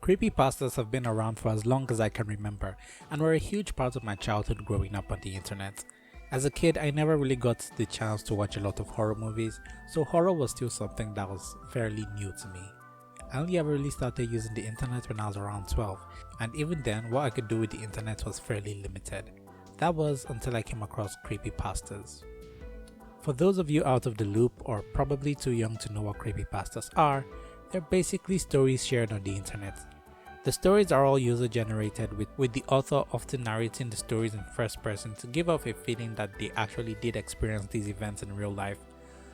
Creepypastas have been around for as long as I can remember and were a huge part of my childhood growing up on the internet. As a kid, I never really got the chance to watch a lot of horror movies, so horror was still something that was fairly new to me. I only ever really started using the internet when I was around 12, and even then what I could do with the internet was fairly limited. That was until I came across creepypastas. For those of you out of the loop or probably too young to know what creepypastas are, they're basically stories shared on the internet. The stories are all user generated with the author often narrating the stories in first person to give off a feeling that they actually did experience these events in real life,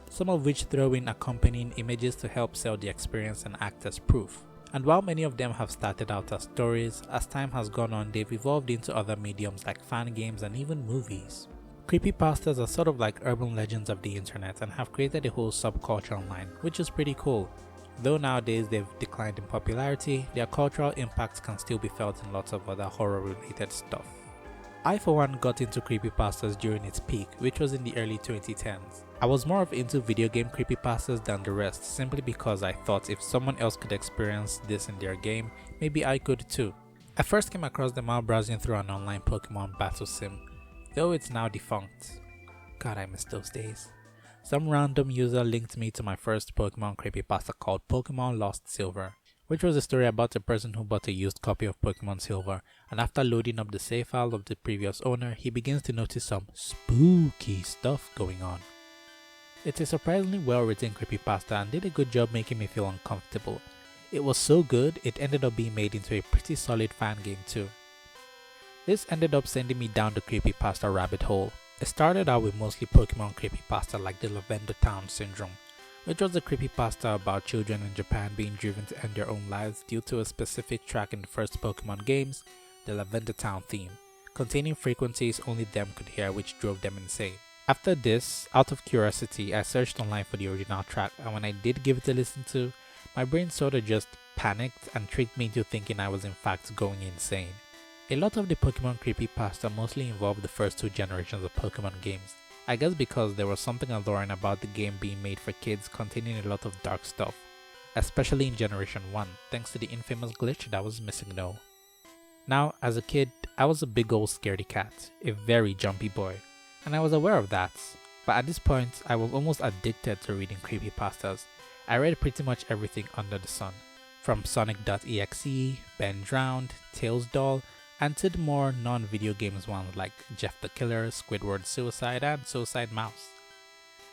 some of which throw in accompanying images to help sell the experience and act as proof. And while many of them have started out as stories, as time has gone on they've evolved into other mediums like fan games and even movies. Creepypastas are sort of like urban legends of the internet and have created a whole subculture online, which is pretty cool. Though nowadays they've declined in popularity, their cultural impact can still be felt in lots of other horror related stuff. I for one got into creepypastas during its peak, which was in the early 2010s. I was more of into video game creepypastas than the rest simply because I thought if someone else could experience this in their game, maybe I could too. I first came across them while browsing through an online Pokemon battle sim, though it's now defunct. God, I miss those days. Some random user linked me to my first Pokemon creepypasta called Pokemon Lost Silver, which was a story about a person who bought a used copy of Pokemon Silver, and after loading up the save file of the previous owner, he begins to notice some spooky stuff going on. It's a surprisingly well written creepypasta and did a good job making me feel uncomfortable. It was so good, it ended up being made into a pretty solid fan game too. This ended up sending me down the creepypasta rabbit hole. It started out with mostly Pokemon creepypasta like the Lavender Town Syndrome, which was a creepypasta about children in Japan being driven to end their own lives due to a specific track in the first Pokemon games, the Lavender Town theme, containing frequencies only them could hear which drove them insane. After this, out of curiosity, I searched online for the original track, and when I did give it a listen to, my brain sort of just panicked and tricked me into thinking I was in fact going insane. A lot of the Pokemon creepypasta mostly involved the first two generations of Pokemon games. I guess because there was something alluring about the game being made for kids containing a lot of dark stuff, especially in Generation 1, thanks to the infamous glitch that was missing though. Now, as a kid, I was a big old scaredy cat, a very jumpy boy, and I was aware of that, but at this point I was almost addicted to reading creepypastas. I read pretty much everything under the sun, from sonic.exe, Ben Drowned, Tails Doll, and to the more non-video games ones like Jeff the Killer, Squidward Suicide, and Suicide Mouse.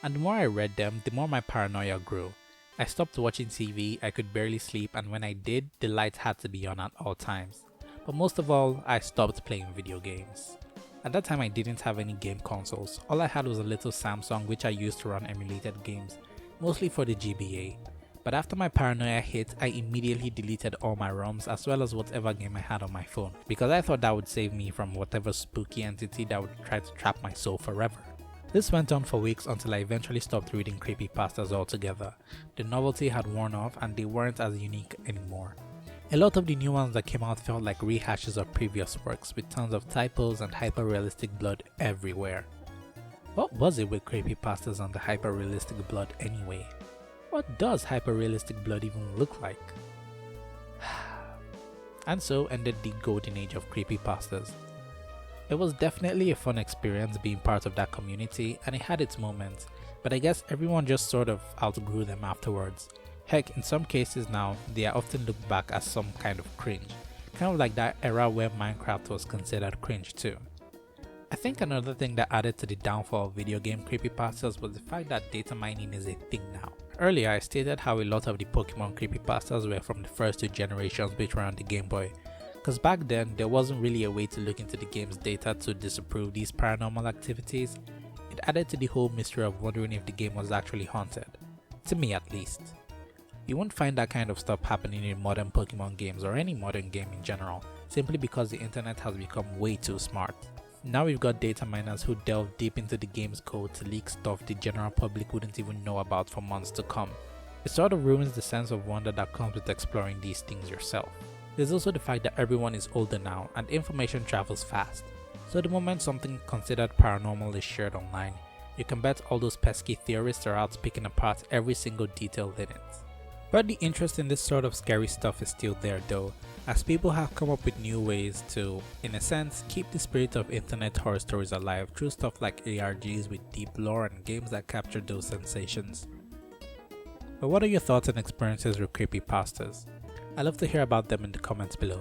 And the more I read them, the more my paranoia grew. I stopped watching TV, I could barely sleep, and when I did, the lights had to be on at all times. But most of all, I stopped playing video games. At that time I didn't have any game consoles. All I had was a little Samsung which I used to run emulated games, mostly for the GBA. But after my paranoia hit, I immediately deleted all my ROMs as well as whatever game I had on my phone, because I thought that would save me from whatever spooky entity that would try to trap my soul forever. This went on for weeks until I eventually stopped reading creepypastas altogether. The novelty had worn off and they weren't as unique anymore. A lot of the new ones that came out felt like rehashes of previous works with tons of typos and hyper-realistic blood everywhere. What was it with creepypastas and the hyper-realistic blood anyway? What does hyper-realistic blood even look like? And so ended the golden age of creepypastas. It was definitely a fun experience being part of that community and it had its moments, but I guess everyone just sort of outgrew them afterwards. Heck, in some cases now, they are often looked back as some kind of cringe, kind of like that era where Minecraft was considered cringe too. I think another thing that added to the downfall of video game creepypastas was the fact that data mining is a thing now. Earlier I stated how a lot of the Pokemon creepypastas were from the first two generations which were on the Game Boy, cause back then there wasn't really a way to look into the game's data to disapprove these paranormal activities. It added to the whole mystery of wondering if the game was actually haunted, to me at least. You won't find that kind of stuff happening in modern Pokemon games or any modern game in general, simply because the internet has become way too smart. Now we've got data miners who delve deep into the game's code to leak stuff the general public wouldn't even know about for months to come. It sort of ruins the sense of wonder that comes with exploring these things yourself. There's also the fact that everyone is older now and information travels fast. So the moment something considered paranormal is shared online, You can bet all those pesky theorists are out picking apart every single detail in it. But the interest in this sort of scary stuff is still there though, as people have come up with new ways to, in a sense, keep the spirit of internet horror stories alive through stuff like ARGs with deep lore and games that capture those sensations. But what are your thoughts and experiences with creepypastas? I'd love to hear about them in the comments below.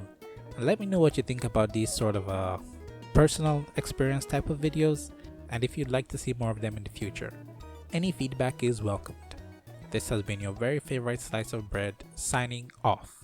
And let me know what you think about these sort of personal experience type of videos, and if you'd like to see more of them in the future. Any feedback is welcomed. This has been your very favorite slice of bread, signing off.